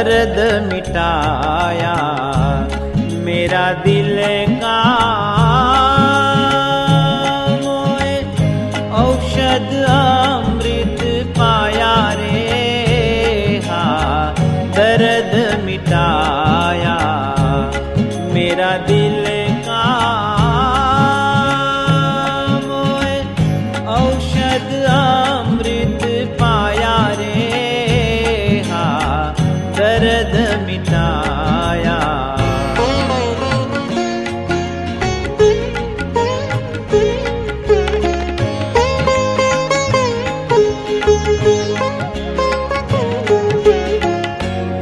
दर्द मिटाया, मेरा दिल का मोए औषध अमृत पाया रे। हाँ दर्द मिटाया, मेरा दिल का मोए औषध अमृत पाया रे। हाँ दर्द मिटाया।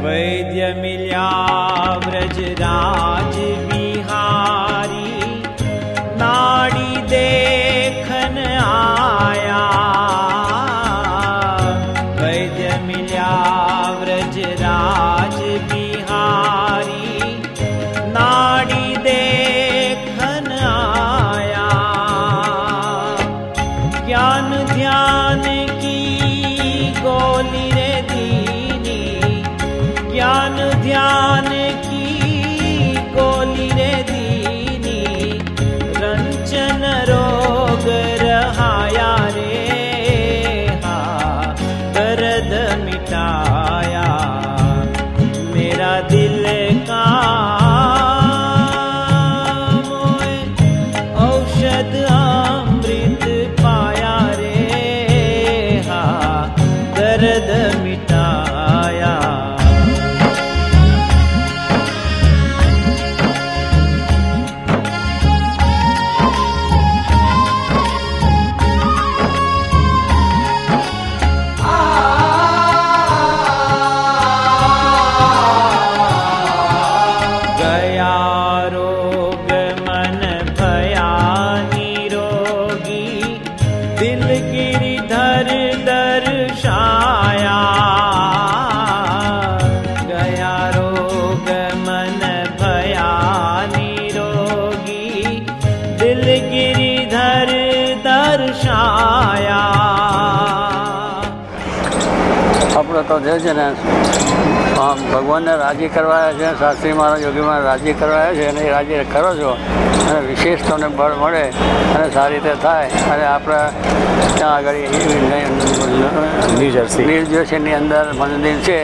वैद्य मिल्या व्रजराज बिहारी, नाड़ी देखन आया। वैद्य मिल्या व्रजराज बिहारी, नाड़ी देखन आया। ज्ञान ध्यान की गोली रे दीनी, ज्ञान ध्यान की गोली रे दीनी। रंचन रोग रहाया रे। हाँ दर्द मिटाया, मेरा दिल का मोए औषध अमृत पाया रे। हाँ दर्द मिटाया। दिल गिरिधर दर्शाया, गया रोग मन भया निरोगी। दिल गिरिधर दर्शाया। આપણે તો જે છે ને ભગવાનને રાજી કરવાયા છે, શાસ્ત્રી મહારાજ યોગી મહારાજ રાજી કરવાયા છે અને એ રાજી કરો છો અને વિશેષ તમને બળ મળે અને સારી રીતે થાય અને આપણે ત્યાં આગળ ન્યૂજર્સીની અંદર મંદિર છે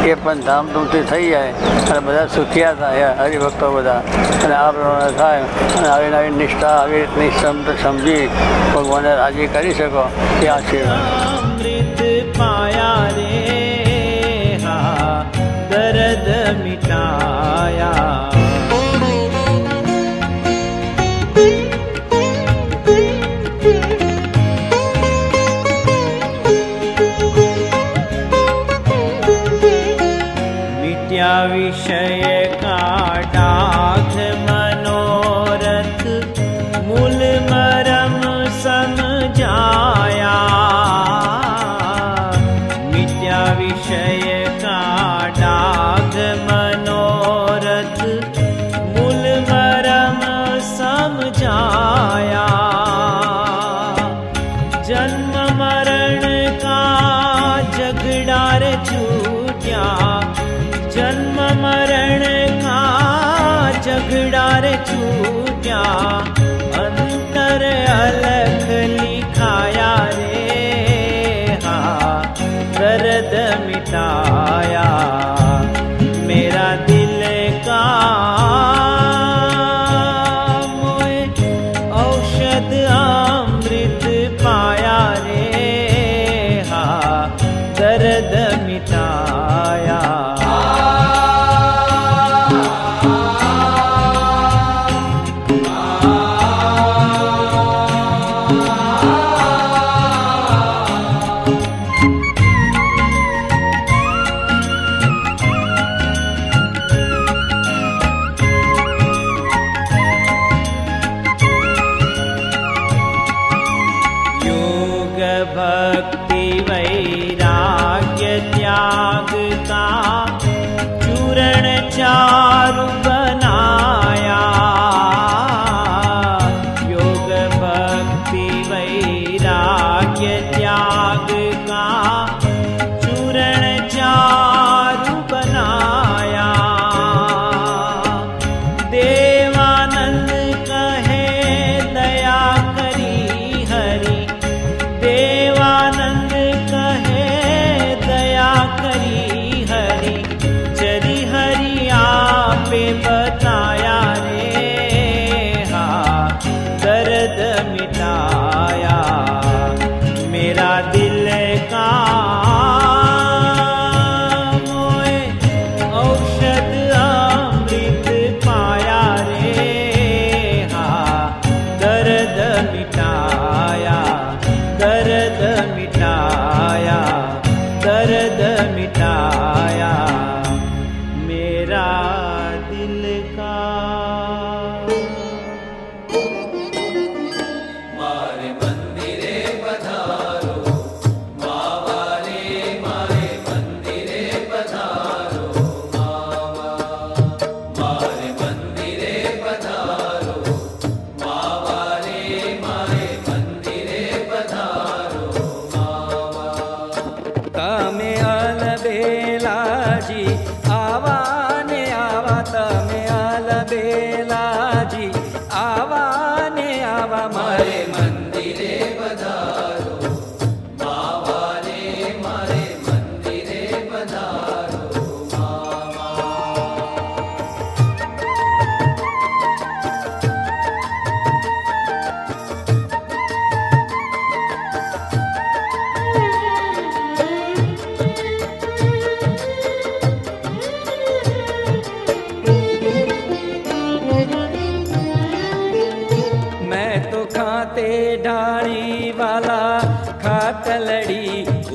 એ પણ ધામધૂમથી થઈ જાય અને બધા સુખિયા થાય હરિભક્તો બધા અને આ પ્રમાણે થાય અને આવી નવી નિષ્ઠા આવી રીતની સમજી ભગવાનને રાજી કરી શકો એ આશીર્વાદ पाया रे। हाँ दर्द मिटाया। मिट्या विषय का डाक मनोरथ, मूल मरम समझाया। विषय का डाग मनोरथ, मूल मरम समझाया। जन्म मरण का झगड़ा रे छूटा, जन्म मरण का झगड़ा रे छूटा। अंतर अलख लिखाया रे। हाँ दर्द मिटाया, मेरा दिल का मोए औषध मारे मंदिरे पधारो, मावा रे मारे मंदिरे पधारो मावा। मैं तो खाते ढाणी वाला खाटलड़ी,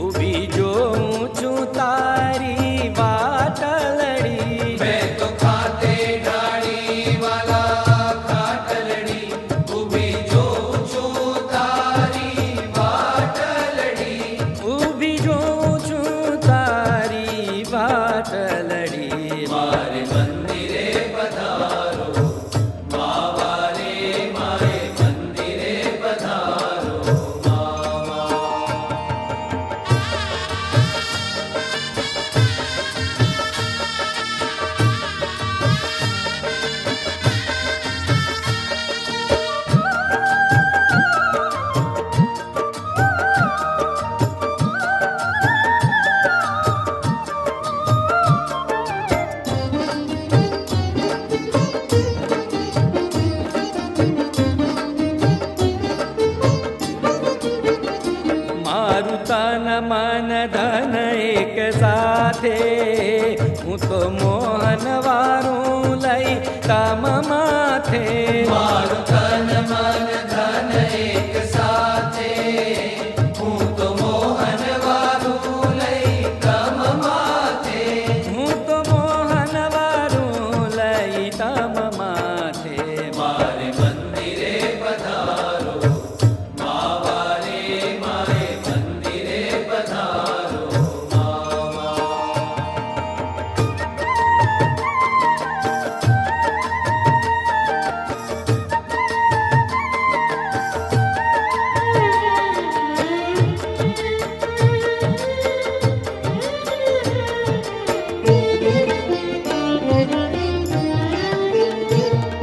उभी जो ऊँचू तारी वाटलड़ी। मैं तो खाते ढाणी वाला खाटलड़ी, उभी जो ऊँचू तारी वाटलड़ी। उभी जो ऊँचू तारी वाटलड़ी, मारे मंदिरे पधारो, मावा रे मारे मंदिरे पधारो मावा। मारू तन मन धन एक साथे, हूँ तो मोहन वारू लई तम माथे। मारू तन मन धन एक साथे, हूँ तो मोहन वारू लई तम माथे। हूँ तो मोहन वारू लई तम माथे, मारे मंदिरे पधारो, मावा रे मारे मंदिरे पधारो मावा।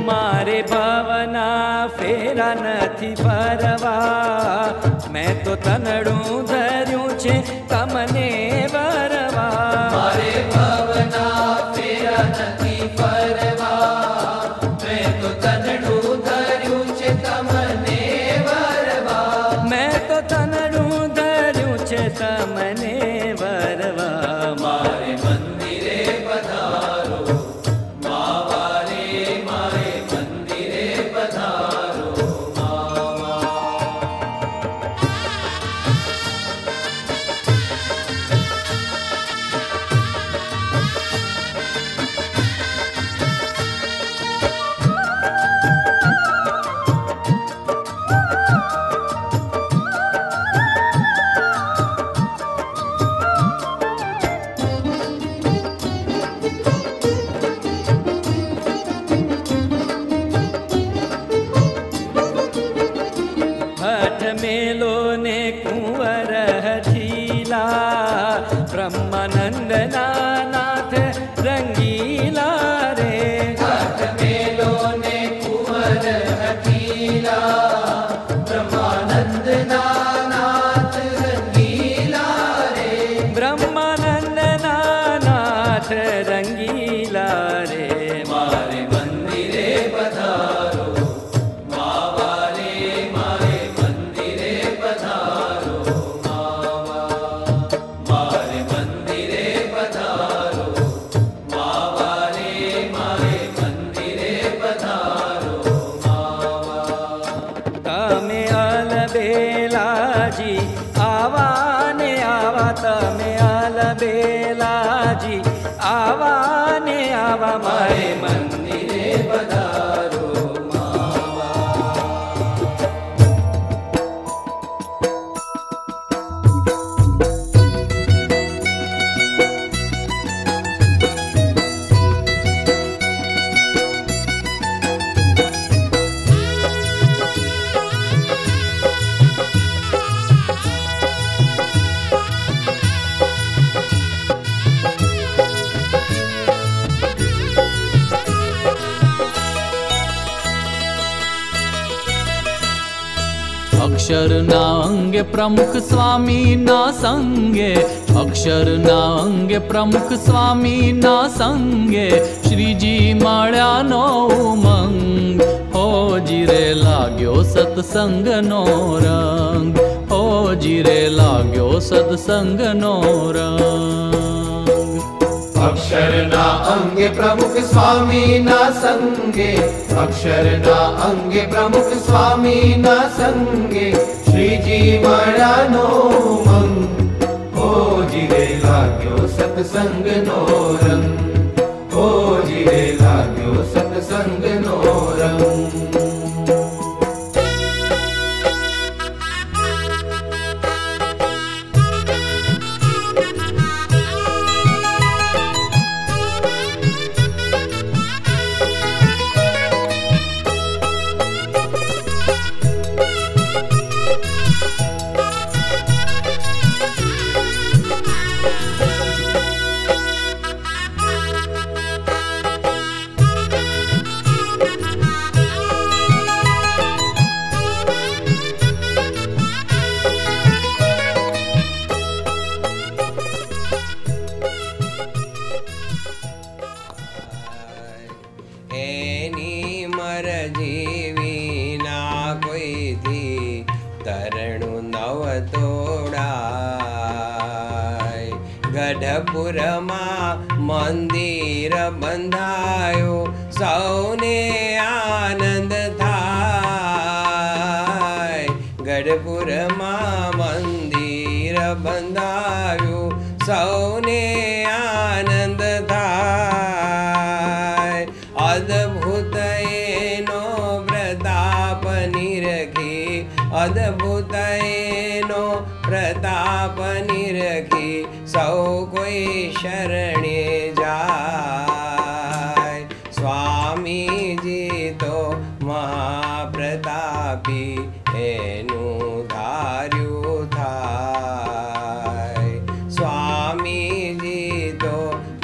मारे भावना फेरा નથી ભરવા, मैं तो તનડું ધર્યું છે તમને વરવા। મારે ભાવના ફેરા નથી ભરવા, मैं तो તનડું ધર્યું છે તમને વરવા। मैं तो તનડું ધર્યું છે તમને વરવા, મારે મંદિરે પધારો, માવા રે મારે મંદિરે પધારો માવા। हठ मेलो ने कुंवर हठीला, ब्रह्मानंद नाथ रंगीला रे। हठ मेलो ने कुंवर हठीला, ब्रह्मानंद नाथ रंगीला रे। ब्रह्मानंद नाथ रंगीला रे, मारे मंदिरे पधारो, मावा रे मारे मंदिरे पधारो मावा। मारे मंदिरे पधारो, मावा रे मारे मंदिरे पधारो मावा। तमे अलबेलाजी आवा ने आवा, तमे अलबेलाजी आवा ने आवा, मारे मंदिरे पधारो मावा। અક્ષરના અંગે પ્રમુખ સ્વામીના સંગે, અક્ષરના અંગે પ્રમુખ સ્વામીના સંગે, શ્રીજી મળ્યાનો ઉમંગ, હોજી રે લાગ્યો સત્સંગનો રંગ, હોજી રે લાગ્યો સત્સંગનો રંગ. અક્ષરના અંગે પ્રમુખ સ્વામીના સંગે, અક્ષરના અંગે પ્રમુખ સ્વામીના સંગે, શ્રીજી મળ્યાનો ઉમંગ, હોજી રે લાગ્યો સત્સંગનો રંગ, હોજી રે લાગ્યો સત્સંગનો રંગ. ગઢપુરમાં મંદિર બંધાયો, સૌને આનંદ થાય. ગઢપુરમાં મંદિર બંધાયું, સૌને આનંદ થાય. અદ્ભુત એનો પ્રતાપ નિરખી, અદ્ભુત એનો પ્રતાપ નિરખી, સૌ કોઈ શરણે જાય. સ્વામીજી તો મહાપ્રતાપી, એનું ધાર્યું થાય. સ્વામીજી તો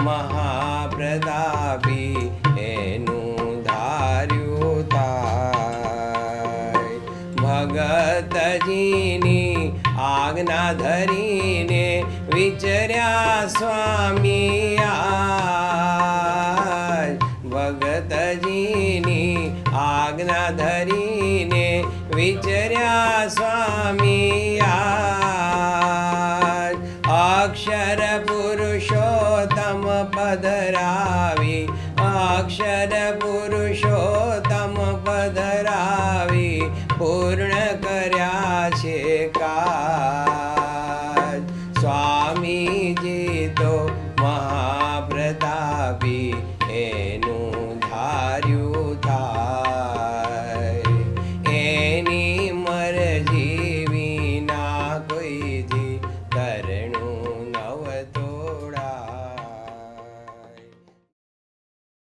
મહાપ્રતાપી, એનું ધાર્યું થાય. ભગતજીની આજ્ઞા ધરીને વિચર્યા સ્વામી આજ. ભગતજીની આજ્ઞા ધરીને વિચર્યા સ્વામી આજ. અક્ષર પુરુષોત્તમ પધરાવી, અક્ષર પુરુષોત્તમ પધરાવી, પૂર્ણ